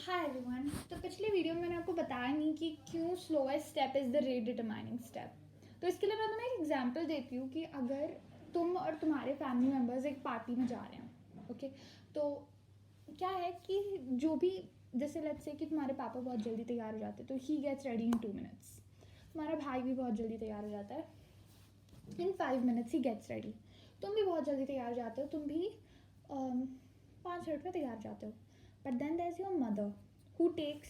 Hi everyone. तो पिछले video में मैंने आपको बताया नहीं कि क्यों slowest step is the rate determining step. तो इसके लिए मैं तुम्हें एक एग्जांपल देती हूँ कि अगर तुम और तुम्हारे फैमिली मेम्बर्स एक पार्टी में जा रहे हैं, ओके, तो क्या है कि जो भी, जैसे लेट्स से कि तुम्हारे पापा बहुत जल्दी तैयार हो जाते हैं तो he gets ready in 2 minutes. तुम्हारा भाई भी बहुत जल्दी तैयार हो जाता है, in 5 minutes he gets ready. तुम भी बहुत जल्दी तैयार हो जाते हो, तुम भी 5 मिनट में तैयार हो जाते हो। But then there is your mother who takes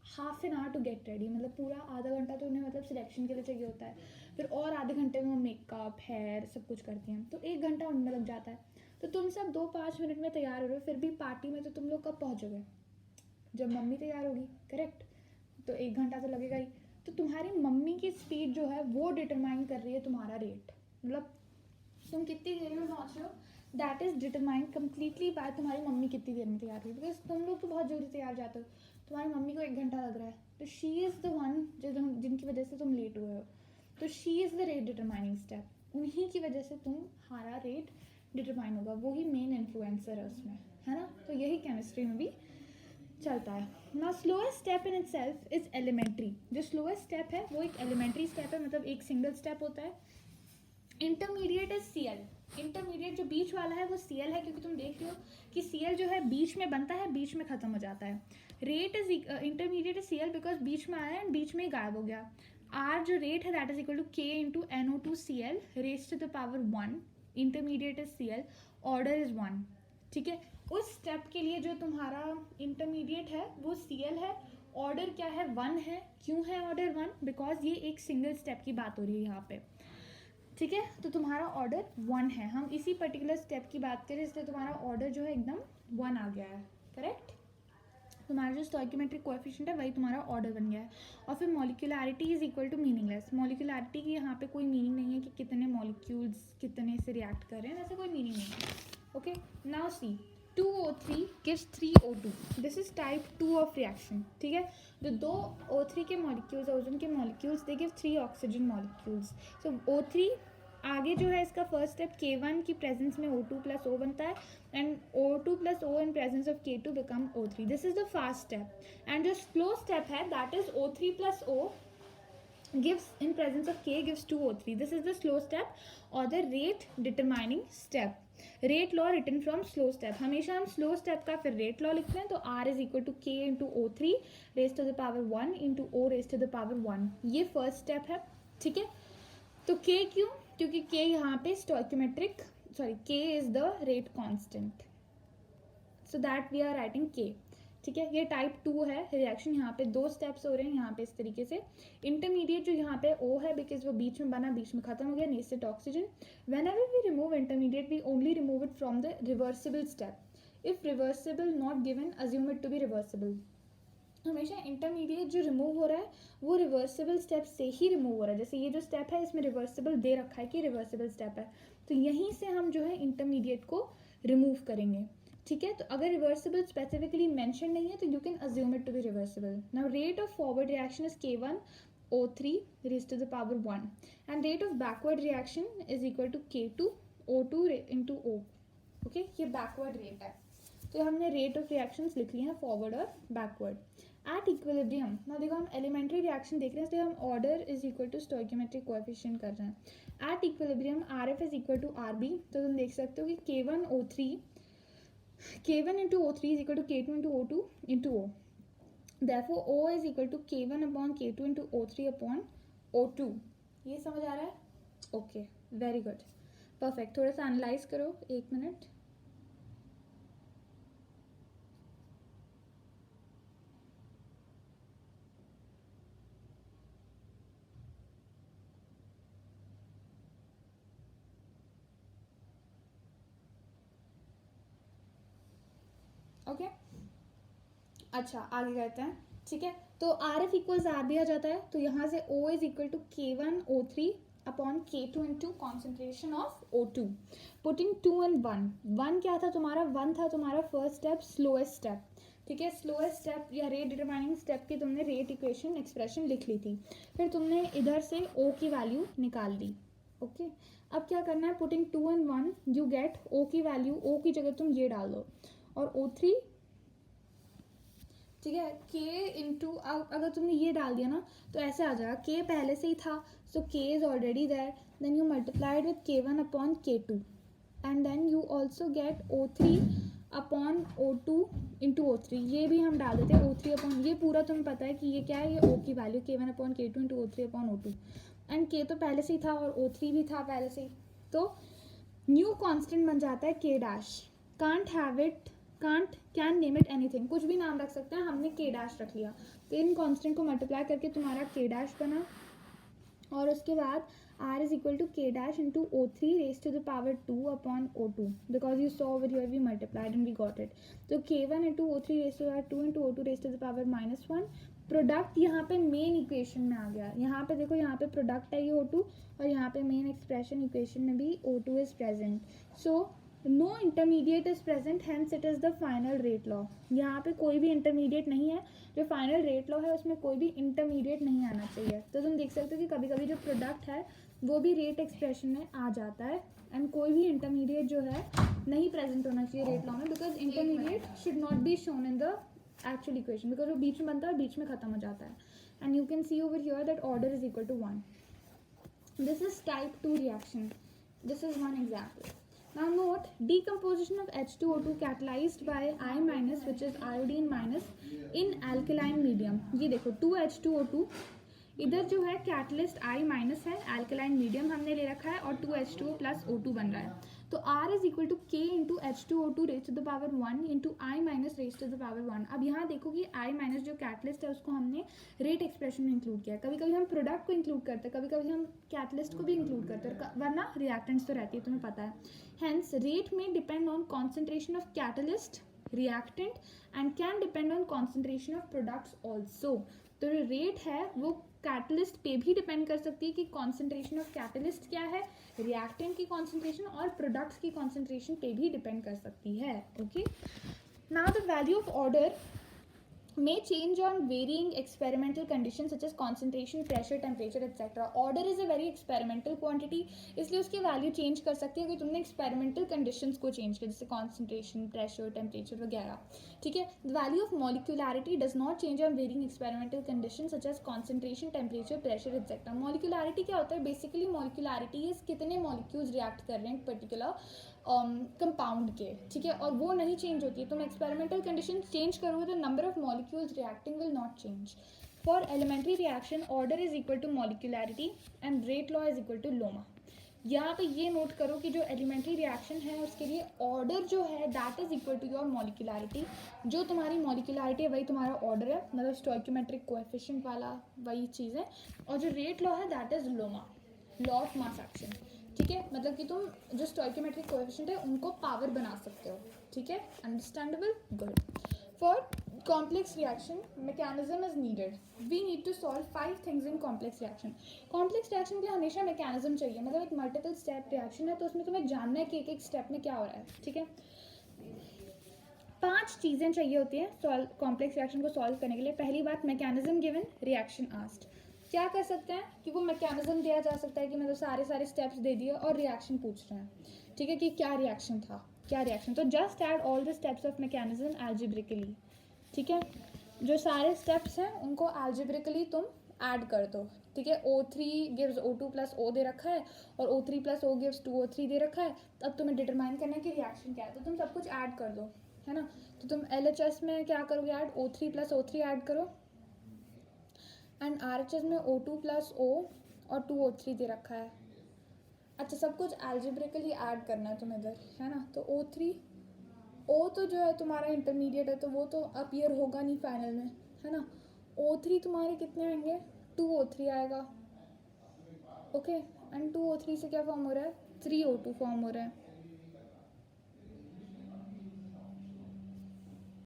half an hour to get ready. मतलब पूरा आधा घंटा तो उन्हें मतलब सिलेक्शन के लिए चाहिए होता है, फिर और आधे घंटे में वो मेकअप हेयर सब कुछ करती हैं, तो 1 घंटा उनमें लग जाता है। तो तुम सब 2-5 मिनट में तैयार हो रहे हो, फिर भी पार्टी में तो तुम लोग कब पहुँचोगे? जब मम्मी तैयार होगी, करेक्ट? तो 1 घंटा तो लगेगा ही। तो तुम्हारी मम्मी की स्पीड जो है वो डिटरमाइन कर रही है तुम्हारा रेट। मतलब तुम कितनी देर में पहुँच रहे हो, that is determined completely bye तुम्हारी मम्मी कितनी देर में तैयार हुई। बिकॉज तुम लोग तो बहुत जल्दी तैयार जाते हो, तुम्हारी मम्मी को 1 घंटा लग रहा है, तो शी इज़ द वन जिनकी वजह से तुम लेट हुए हो। तो she is the rate determining step. उन्हीं की वजह से तुम्हारा रेट डिटरमाइन होगा, वही मेन इन्फ्लुएंसर है उसमें, है ना? तो यही केमिस्ट्री में भी चलता है ना। Slowest step in itself is elementary. जो स्लोएस्ट स्टेप है वो एक एलिमेंट्री स्टेप है, मतलब एक सिंगल स्टेप होता है। Intermediate is C L. Intermediate जो बीच वाला है वो सी एल है, क्योंकि तुम देख रहे हो कि सी एल जो है बीच में बनता है, बीच में ख़त्म हो जाता है। Rate is intermediate is C L because बीच में आया एंड बीच में ही गायब हो गया। आर जो रेट है that is equal to K into NO2Cl raise to the power 1। Intermediate is C L, order is 1। ठीक है, उस स्टेप के लिए जो तुम्हारा इंटरमीडिएट है वो सी एल है, ऑर्डर क्या है? 1 है। क्यों है ऑर्डर 1? बिकॉज ये एक सिंगल स्टेप की बात हो रही है यहाँ पे। ठीक है, तो तुम्हारा ऑर्डर 1 है। हम इसी पर्टिकुलर स्टेप की बात करें, इसलिए तुम्हारा ऑर्डर जो है एकदम 1 आ गया है, करेक्ट? तुम्हारा जो स्टोइकोमेट्रिक कोएफिशिएंट है वही तुम्हारा ऑर्डर बन गया है। और फिर मॉलिक्यूलैरिटी इज इक्वल टू मीनिंगलेस। मॉलिक्यूलैरिटी की यहाँ पे कोई मीनिंग नहीं है कि कितने मॉलिक्यूल्स कितने से रिएक्ट कर रहे हैं, ऐसे कोई मीनिंग नहीं है। Okay, now see 2O3 gives 3O2. This is type 2 of reaction. ठीक है, जो 2 O3 के मॉलिक्यूल्स, ओजोन के molecules, they give 3 oxygen molecules. So O3 आगे जो है इसका फर्स्ट स्टेप K1 की प्रेजेंस में O2 प्लस O बनता है, and O2 plus O in presence of K2 become O3. This is the fast step. And जो स्लो स्टेप है that is O3 plus O gives in presence of K gives 2O3. This is the slow step or the rate determining step. Rate law written from slow step. हमेशा हम slow step का फिर rate law लिखते हैं, तो R is equal to K into O3 raise to the power 1 into O raise to the power 1। ये first step है। ठीक है, तो K क्यों? क्योंकि K यहाँ पे stoichiometric, sorry, K is the rate constant, so that we are writing K। ठीक है, ये टाइप 2 है रिएक्शन। यहाँ पे 2 स्टेप्स हो रहे हैं यहाँ पे इस तरीके से। इंटरमीडिएट जो यहाँ पे O है, बिकॉज वो बीच में बना, बीच में खत्म हो गया, nascent oxygen. Whenever we remove intermediate we only remove it from the reversible step. If reversible not given assume it to be reversible. हमेशा इंटरमीडिएट जो रिमूव हो रहा है वो रिवर्सिबल स्टेप से ही रिमूव हो रहा है। जैसे ये जो स्टेप है इसमें रिवर्सिबल दे रखा है कि रिवर्सिबल स्टेप है, तो यहीं से हम जो है इंटरमीडिएट को रिमूव करेंगे। ठीक है, तो अगर रिवर्सिबल स्पेसिफिकली मेंशन नहीं है तो you can assume it to be reversible. Now rate of forward reaction is K1 O3 raised to the power 1 and rate of backward reaction is equal to K2 O2 into O. Okay, ये backward rate है। तो हमने rate of reactions लिख लिए हैं forward और backward. At equilibrium, ना देखो हम एलिमेंट्री रिएक्शन देख रहे हैं, इसलिए हम order is equal to stoichiometric coefficient कर रहे हैं। At equilibrium RF is equal to RB, तो तुम देख सकते हो कि K1 into O3 is equal to K2 into O2 into O. Therefore O is equal to K1 upon K2 into O3 upon O2. ये समझ आ रहा है? Okay, very good, perfect. थोड़ा सा एनालाइज करो, 1 मिनट। ओके, अच्छा आगे करते हैं। ठीक है, तो RF इक्वल्स आर भी आ जाता है, तो यहाँ से O is equal to K1 O3 upon K2 into concentration of O2। Putting 2 and 1। 1 क्या था तुम्हारा? 1 था तुम्हारा फर्स्ट स्टेप, स्लोएस्ट स्टेप। ठीक है, स्लोएस्ट स्टेप या रेट डिटरमाइनिंग स्टेप की तुमने रेट इक्वेशन एक्सप्रेशन लिख ली थी, फिर तुमने इधर से O की वैल्यू निकाल दी। ओके, अब क्या करना है? Putting 2 and 1 you get O की वैल्यू, O की जगह तुम ये डाल दो, और O3 ठीक है, K इंटू, अगर तुमने ये डाल दिया ना तो ऐसे आ जाएगा, K पहले से ही था, so K is already there, then you multiplied with K1 upon K2 and then you also get O3 upon O2 into O3, ये भी हम डाल देते हैं O3 अपॉन, ये पूरा तुम्हें पता है कि ये क्या है, ये O की value K1 upon K2 into O3 upon O2, and K तो पहले से ही था और O3 भी था पहले से ही, तो न्यू कांस्टेंट बन जाता है K dash, can't have it, can't can name it anything, कुछ भी नाम रख सकते हैं, हमने K डैश रख लिया, तो इन कांस्टेंट को मल्टीप्लाई करके तुम्हारा K डैश बना, और उसके बाद R is equal to K dash into O3 raised to the power 2 upon O2, because you saw over here we multiplied and we got it, तो K1 into O3 raised to the power 2 into O2 raised to the power -1, product यहाँ पे main equation में आ गया, यहाँ पे देखो, यहाँ पे प्रोडक्ट है ये O2, और यहाँ पे मेन एक्सप्रेशन इक्वेशन में भी O2 is present, so no intermediate is present, hence it is the final rate law, यहाँ पे कोई भी इंटरमीडिएट नहीं है, जो फाइनल रेट लॉ है उसमें कोई भी इंटरमीडिएट नहीं आना चाहिए, तो तुम देख सकते हो कि कभी कभी जो प्रोडक्ट है वो भी रेट एक्सप्रेशन में आ जाता है, एंड कोई भी इंटरमीडिएट जो है नहीं प्रेजेंट होना चाहिए रेट लॉ में, because intermediate should not be shown in the actual equation, because वो बीच में बनता है और बीच में खत्म हो जाता है, and you can see over here that order is equal to 1. This is type 2 reaction, this is one example. Now note, decomposition of H2O2 catalyzed by I minus, which is iodine minus, in alkaline medium. ये देखो 2H2O2, इधर जो है catalyst I minus है, alkaline medium हमने ले रखा है, और 2H2O प्लस O2 बन रहा है, तो R is equal to K into H2O2 raise to the power 1 into I minus raise to the power 1. अब यहाँ देखो कि I माइनस जो कैटलिस्ट है उसको हमने रेट एक्सप्रेशन में इंक्लूड किया, कभी कभी हम प्रोडक्ट को इंक्लूड करते हैं, कभी कभी हम कैटलिस्ट को भी इंक्लूड करते हैं, वरना रिएक्टेंट्स तो रहती है, तुम्हें पता है. Hence, rate may depend on concentration of catalyst, reactant, and can depend on concentration of products also. तो जो रेट है वो कैटलिस्ट पे भी डिपेंड कर सकती है कि कॉन्सेंट्रेशन ऑफ कैटलिस्ट क्या है, रिएक्टेंट की कॉन्सेंट्रेशन, और प्रोडक्ट्स की कॉन्सेंट्रेशन पे भी डिपेंड कर सकती है. Okay, now the value of order may change on varying experimental conditions such as concentration, pressure, temperature, etc. Order is a very experimental quantity, इसलिए उसकी वैल्यू चेंज कर सकती है अगर तुमने एक्सपेरिमेंटल कंडीशंस को चेंज किया, जैसे कॉन्सेंट्रेशन, प्रेशर, टेम्परेचर वगैरह. ठीक है, the value of molecularity does not change on varying experimental condition such as concentration, temperature, pressure etcetera. Molecularity क्या होता है, बेसिकली मॉलिक्यूलैरिटी इज कितने मॉलिक्यूल्स रिएक्ट कर रहे हैं पर्टिकुलर कंपाउंड के, ठीक है, और वो नहीं चेंज होती है. तुम एक्सपेरिमेंटल कंडीशन चेंज करोगे तो number of molecules reacting will not change. For elementary reaction order is equal to molecularity and rate law is equal to लोमा. यहाँ पे ये नोट करो कि जो एलिमेंट्री रिएक्शन है उसके लिए ऑर्डर जो है that is equal to your molecularity. जो तुम्हारी मॉलिक्यूलैरिटी है वही तुम्हारा ऑर्डर है, मतलब स्टोइकियोमेट्रिक कोएफिशिएंट वाला वही चीज़ है, और जो रेट लॉ है that is Loma, law of mass action. ठीक है, मतलब कि तुम जो स्टोइकियोमेट्रिक कोएफिशिएंट है उनको पावर बना सकते हो. ठीक है, understandable, good. For complex reaction mechanism is needed. We need to solve 5 things in complex reaction. Complex reaction के लिए हमेशा मैकेनिज्म चाहिए, मतलब एक मल्टीपल स्टेप रिएक्शन है तो उसमें तुम्हें जानना है कि एक एक स्टेप में क्या हो रहा है. ठीक है, 5 चीज़ें चाहिए होती हैं कॉम्प्लेक्स रिएक्शन को सॉल्व करने के लिए. पहली बात, मैकेनिज्म गिवन, रिएक्शन आस्क्ड. क्या कर सकते हैं कि वो मैकेनिज्म दिया जा सकता है कि मतलब सारे स्टेप्स दे दिए और रिएक्शन पूछ रहे हैं. ठीक है, कि क्या रिएक्शन था, क्या रिएक्शन, तो just add all the steps of mechanism algebraically. ठीक है, जो सारे स्टेप्स हैं उनको एल्जेब्रिकली तुम ऐड कर दो. ठीक है, O3 gives O2 plus O दे रखा है और O3 plus O gives 2O3 दे रखा है. अब तुम्हें डिटरमाइन करना है कि रिएक्शन क्या है, तो तुम सब कुछ ऐड कर दो, है ना. तो तुम LHS में क्या करोगे, add O3 plus O3 add करो, एंड RHS में O2 प्लस O और 2O3 दे रखा है. अच्छा, सब कुछ एल्जेब्रिकली ऐड करना है तुम्हें इधर, है ना. तो O3 O तो जो है तुम्हारा इंटरमीडिएट है तो वो तो अपीयर होगा नहीं फाइनल में, है ना. O3 तुम्हारे कितने आएंगे, 2O3 आएगा. ओके, एंड 2O3 से क्या फॉर्म हो रहा है, 3O2 फॉर्म हो रहा है.